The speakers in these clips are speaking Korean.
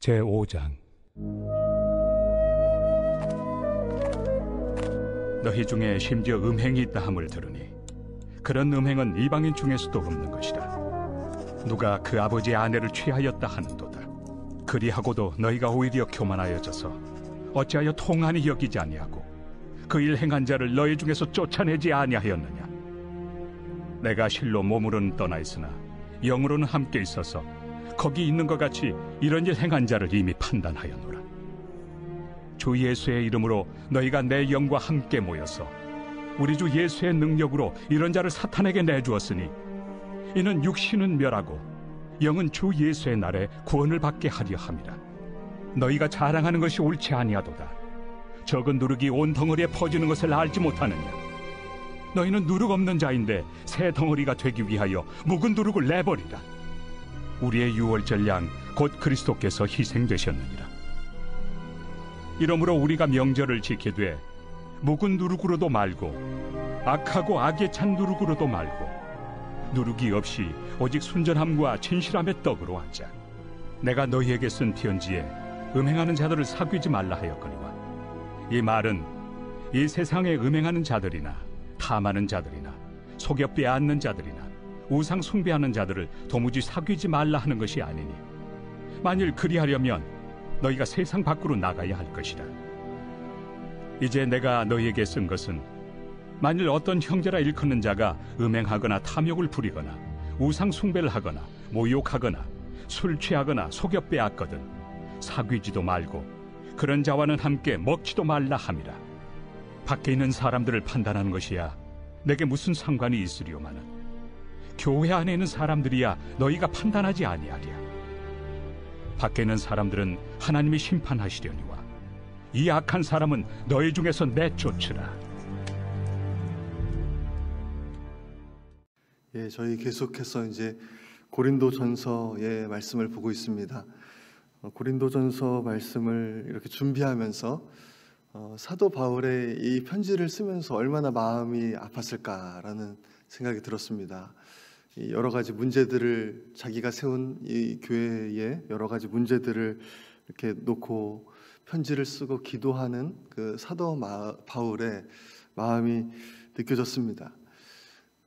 제5장. 너희 중에 심지어 음행이 있다 함을 들으니 그런 음행은 이방인 중에서도 없는 것이라. 누가 그 아버지의 아내를 취하였다 하는도다. 그리하고도 너희가 오히려 교만하여져서 어찌하여 통한이 여기지 아니하고 그 일 행한 자를 너희 중에서 쫓아내지 아니하였느냐. 내가 실로 몸으로는 떠나 있으나 영으로는 함께 있어서 거기 있는 것 같이 이런 일 행한 자를 이미 판단하였노라. 주 예수의 이름으로 너희가 내 영과 함께 모여서 우리 주 예수의 능력으로 이런 자를 사탄에게 내주었으니 이는 육신은 멸하고 영은 주 예수의 날에 구원을 받게 하려 함이라. 너희가 자랑하는 것이 옳지 아니하도다. 적은 누룩이 온 덩어리에 퍼지는 것을 알지 못하느냐. 너희는 누룩 없는 자인데 새 덩어리가 되기 위하여 묵은 누룩을 내버리라. 우리의 유월절 양 곧 그리스도께서 희생되셨느니라. 이러므로 우리가 명절을 지키되 묵은 누룩으로도 말고 악하고 악에 찬 누룩으로도 말고 누룩이 없이 오직 순전함과 진실함의 떡으로 하자. 내가 너희에게 쓴 편지에 음행하는 자들을 사귀지 말라 하였거니와 이 말은 이 세상에 음행하는 자들이나 탐하는 자들이나 속여 빼앗는 자들이나 우상 숭배하는 자들을 도무지 사귀지 말라 하는 것이 아니니 만일 그리하려면 너희가 세상 밖으로 나가야 할 것이라. 이제 내가 너희에게 쓴 것은 만일 어떤 형제라 일컫는 자가 음행하거나 탐욕을 부리거나 우상 숭배를 하거나 모욕하거나 술 취하거나 속여 빼앗거든 사귀지도 말고 그런 자와는 함께 먹지도 말라 함이라. 밖에 있는 사람들을 판단하는 것이야 내게 무슨 상관이 있으리오마는 교회 안에 있는 사람들이야 너희가 판단하지 아니하리야. 밖에 있는 사람들은 하나님이 심판하시려니와 이 악한 사람은 너희 중에서 내쫓으라. 예, 저희 계속해서 이제 고린도전서의 말씀을 보고 있습니다. 고린도전서 말씀을 이렇게 준비하면서 사도 바울의 이 편지를 쓰면서 얼마나 마음이 아팠을까라는 생각이 들었습니다. 여러 가지 문제들을 자기가 세운 이 교회의 여러 가지 문제들을 이렇게 놓고 편지를 쓰고 기도하는 그 사도 바울의 마음이 느껴졌습니다.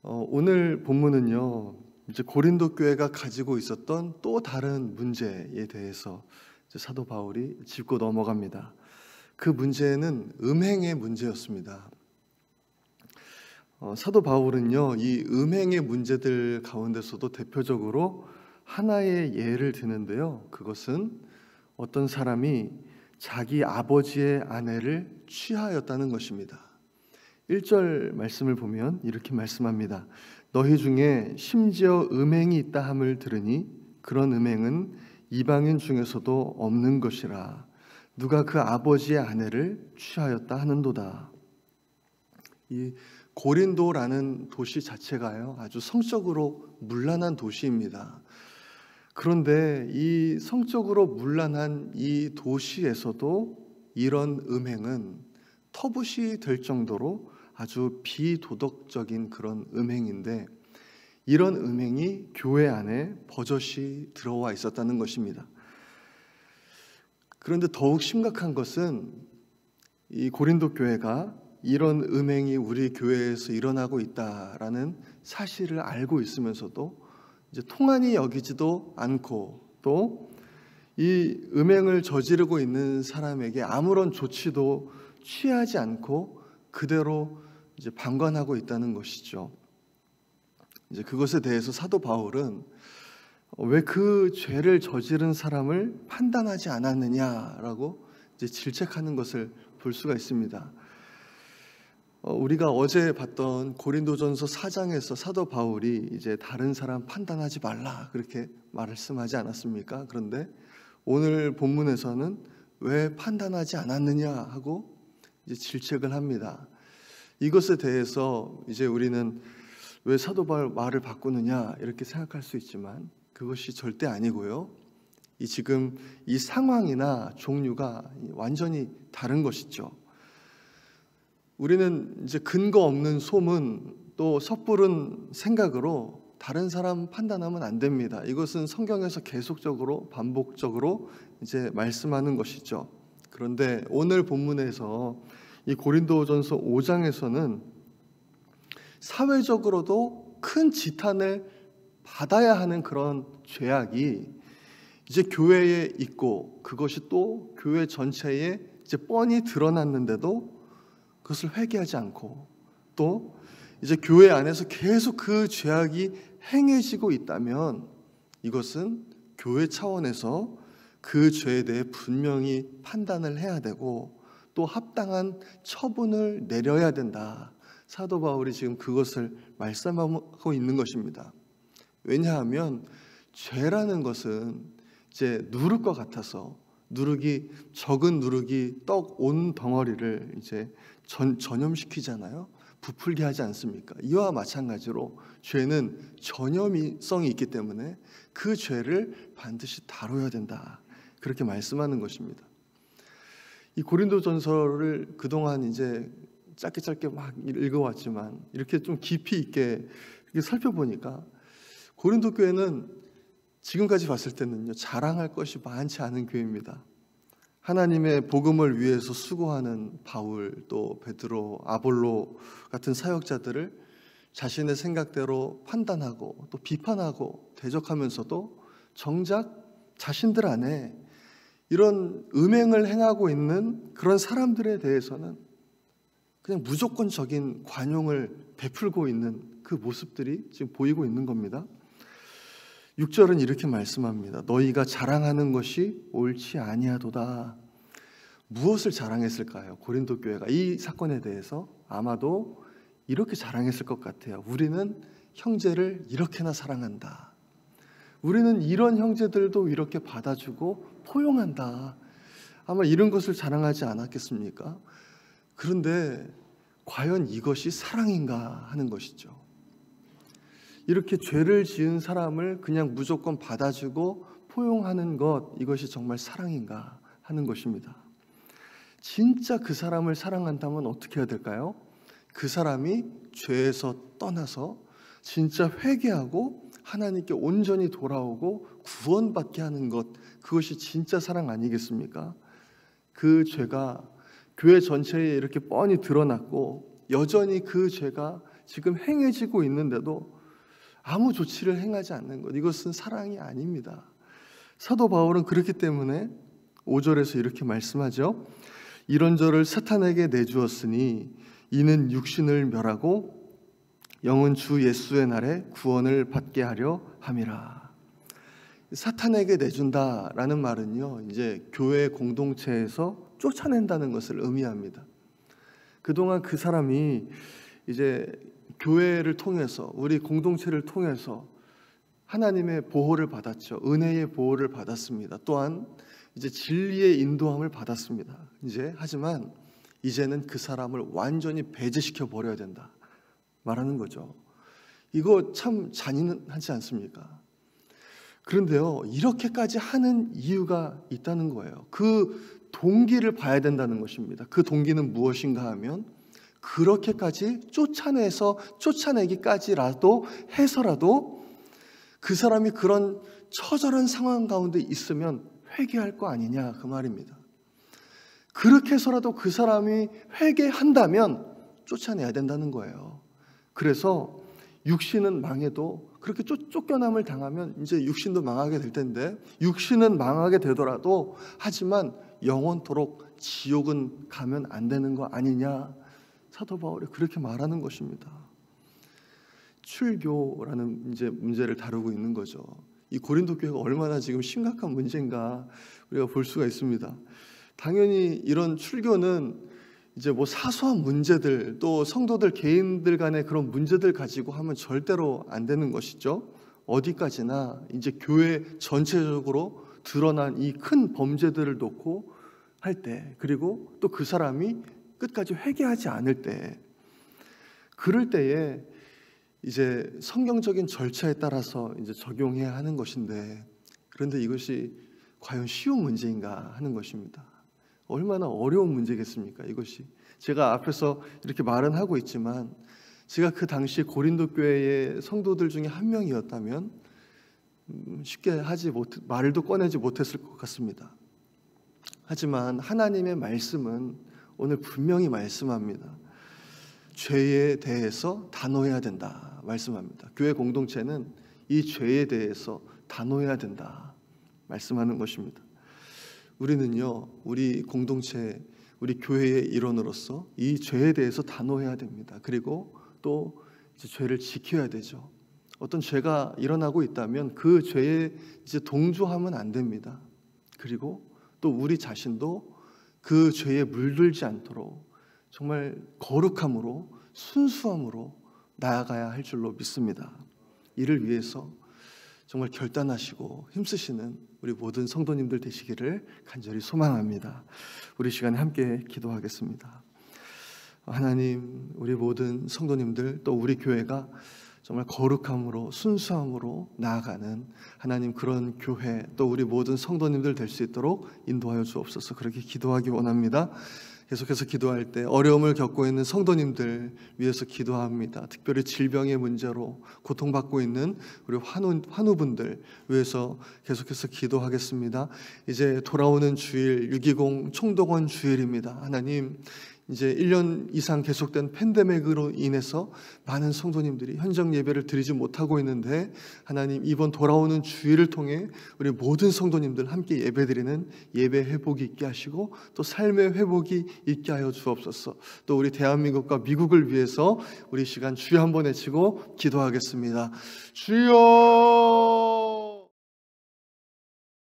오늘 본문은요, 이제 고린도 교회가 가지고 있었던 또 다른 문제에 대해서 이제 사도 바울이 짚고 넘어갑니다. 그 문제는 음행의 문제였습니다. 사도 바울은요, 이 음행의 문제들 가운데서도 대표적으로 하나의 예를 드는데요. 그것은 어떤 사람이 자기 아버지의 아내를 취하였다는 것입니다. 1절 말씀을 보면 이렇게 말씀합니다. 너희 중에 심지어 음행이 있다 함을 들으니 그런 음행은 이방인 중에서도 없는 것이라. 누가 그 아버지의 아내를 취하였다 하는도다. 이 고린도라는 도시 자체가요, 아주 성적으로 문란한 도시입니다. 그런데 이 성적으로 문란한 이 도시에서도 이런 음행은 터부시 될 정도로 아주 비도덕적인 그런 음행인데 이런 음행이 교회 안에 버젓이 들어와 있었다는 것입니다. 그런데 더욱 심각한 것은 이 고린도 교회가 이런 음행이 우리 교회에서 일어나고 있다라는 사실을 알고 있으면서도 이제 통한이 여기지도 않고 또 이 음행을 저지르고 있는 사람에게 아무런 조치도 취하지 않고 그대로 이제 방관하고 있다는 것이죠. 이제 그것에 대해서 사도 바울은 왜 그 죄를 저지른 사람을 판단하지 않았느냐라고 이제 질책하는 것을 볼 수가 있습니다. 우리가 어제 봤던 고린도전서 4장에서 사도 바울이 이제 다른 사람 판단하지 말라 그렇게 말씀하지 않았습니까? 그런데 오늘 본문에서는 왜 판단하지 않았느냐 하고 이제 질책을 합니다. 이것에 대해서 이제 우리는 왜 사도 바울 말을 바꾸느냐 이렇게 생각할 수 있지만 그것이 절대 아니고요. 지금 이 상황이나 종류가 완전히 다른 것이죠. 우리는 이제 근거 없는 소문 또 섣부른 생각으로 다른 사람 판단하면 안 됩니다. 이것은 성경에서 계속적으로 반복적으로 이제 말씀하는 것이죠. 그런데 오늘 본문에서 이 고린도전서 5장에서는 사회적으로도 큰 지탄을 받아야 하는 그런 죄악이 이제 교회에 있고 그것이 또 교회 전체에 이제 뻔히 드러났는데도 그것을 회개하지 않고 또 이제 교회 안에서 계속 그 죄악이 행해지고 있다면 이것은 교회 차원에서 그 죄에 대해 분명히 판단을 해야 되고 또 합당한 처분을 내려야 된다. 사도 바울이 지금 그것을 말씀하고 있는 것입니다. 왜냐하면 죄라는 것은 이제 누룩과 같아서 적은 누룩이 떡 온 덩어리를 이제 전염시키잖아요. 부풀게 하지 않습니까? 이와 마찬가지로 죄는 전염성이 있기 때문에 그 죄를 반드시 다뤄야 된다. 그렇게 말씀하는 것입니다. 이 고린도전서를 그동안 이제 짧게 막 읽어왔지만 이렇게 좀 깊이 있게 이렇게 살펴보니까 고린도 교회는 지금까지 봤을 때는요, 자랑할 것이 많지 않은 교회입니다. 하나님의 복음을 위해서 수고하는 바울, 또 베드로, 아볼로 같은 사역자들을 자신의 생각대로 판단하고 또 비판하고 대적하면서도 정작 자신들 안에 이런 음행을 행하고 있는 그런 사람들에 대해서는 그냥 무조건적인 관용을 베풀고 있는 그 모습들이 지금 보이고 있는 겁니다. 6절은 이렇게 말씀합니다. 너희가 자랑하는 것이 옳지 아니하도다. 무엇을 자랑했을까요? 고린도 교회가 이 사건에 대해서 아마도 이렇게 자랑했을 것 같아요. 우리는 형제를 이렇게나 사랑한다. 우리는 이런 형제들도 이렇게 받아주고 포용한다. 아마 이런 것을 자랑하지 않았겠습니까? 그런데 과연 이것이 사랑인가 하는 것이죠. 이렇게 죄를 지은 사람을 그냥 무조건 받아주고 포용하는 것, 이것이 정말 사랑인가 하는 것입니다. 진짜 그 사람을 사랑한다면 어떻게 해야 될까요? 그 사람이 죄에서 떠나서 진짜 회개하고 하나님께 온전히 돌아오고 구원받게 하는 것, 그것이 진짜 사랑 아니겠습니까? 그 죄가 교회 전체에 이렇게 뻔히 드러났고 여전히 그 죄가 지금 행해지고 있는데도 아무 조치를 행하지 않는 것, 이것은 사랑이 아닙니다. 사도 바울은 그렇기 때문에 5절에서 이렇게 말씀하죠. 이런저를 사탄에게 내주었으니 이는 육신을 멸하고 영은 주 예수의 날에 구원을 받게 하려 함이라. 사탄에게 내준다라는 말은요, 이제 교회 공동체에서 쫓아낸다는 것을 의미합니다. 그동안 그 사람이 이제 교회를 통해서, 우리 공동체를 통해서 하나님의 보호를 받았죠. 은혜의 보호를 받았습니다. 또한 이제 진리의 인도함을 받았습니다. 하지만 이제는 그 사람을 완전히 배제시켜 버려야 된다 말하는 거죠. 이거 참 잔인하지 않습니까? 그런데요, 이렇게까지 하는 이유가 있다는 거예요. 그 동기를 봐야 된다는 것입니다. 그 동기는 무엇인가 하면 그렇게까지 쫓아내기까지라도 해서라도 그 사람이 그런 처절한 상황 가운데 있으면 회개할 거 아니냐, 그 말입니다. 그렇게 해서라도 그 사람이 회개한다면 쫓아내야 된다는 거예요. 그래서 육신은 망해도 그렇게 쫓겨남을 당하면 이제 육신도 망하게 될 텐데, 육신은 망하게 되더라도 하지만 영원토록 지옥은 가면 안 되는 거 아니냐, 사도 바울이 그렇게 말하는 것입니다. 출교라는 이제 문제를 다루고 있는 거죠. 이 고린도 교회가 얼마나 지금 심각한 문제인가 우리가 볼 수가 있습니다. 당연히 이런 출교는 이제 뭐 사소한 문제들, 또 성도들 개인들 간의 그런 문제들 가지고 하면 절대로 안 되는 것이죠. 어디까지나 이제 교회 전체적으로 드러난 이 큰 범죄들을 놓고 할 때, 그리고 또 그 사람이 끝까지 회개하지 않을 때, 그럴 때에 이제 성경적인 절차에 따라서 이제 적용해야 하는 것인데, 그런데 이것이 과연 쉬운 문제인가 하는 것입니다. 얼마나 어려운 문제겠습니까? 이것이 제가 앞에서 이렇게 말은 하고 있지만 제가 그 당시 고린도 교회의 성도들 중에 한 명이었다면 쉽게 말도 꺼내지 못했을 것 같습니다. 하지만 하나님의 말씀은 오늘 분명히 말씀합니다. 죄에 대해서 단호해야 된다 말씀합니다. 교회 공동체는 이 죄에 대해서 단호해야 된다 말씀하는 것입니다. 우리는요, 우리 공동체, 우리 교회의 일원으로서 이 죄에 대해서 단호해야 됩니다. 그리고 또 이제 죄를 지켜야 되죠. 어떤 죄가 일어나고 있다면 그 죄에 이제 동조하면 안 됩니다. 그리고 또 우리 자신도 그 죄에 물들지 않도록 정말 거룩함으로 순수함으로 나아가야 할 줄로 믿습니다. 이를 위해서 정말 결단하시고 힘쓰시는 우리 모든 성도님들 되시기를 간절히 소망합니다. 우리 시간에 함께 기도하겠습니다. 하나님, 우리 모든 성도님들 또 우리 교회가 정말 거룩함으로 순수함으로 나아가는 하나님 그런 교회 또 우리 모든 성도님들 될 수 있도록 인도하여 주옵소서. 그렇게 기도하기 원합니다. 계속해서 기도할 때 어려움을 겪고 있는 성도님들 위해서 기도합니다. 특별히 질병의 문제로 고통받고 있는 우리 환우분들 위해서 계속해서 기도하겠습니다. 이제 돌아오는 주일 6.20 총동원 주일입니다. 하나님, 이제 1년 이상 계속된 팬데믹으로 인해서 많은 성도님들이 현장 예배를 드리지 못하고 있는데 하나님, 이번 돌아오는 주일을 통해 우리 모든 성도님들 함께 예배드리는 예배 회복이 있게 하시고 또 삶의 회복이 있게 하여 주옵소서. 또 우리 대한민국과 미국을 위해서 우리 시간 주여 한번 외치고 기도하겠습니다. 주여!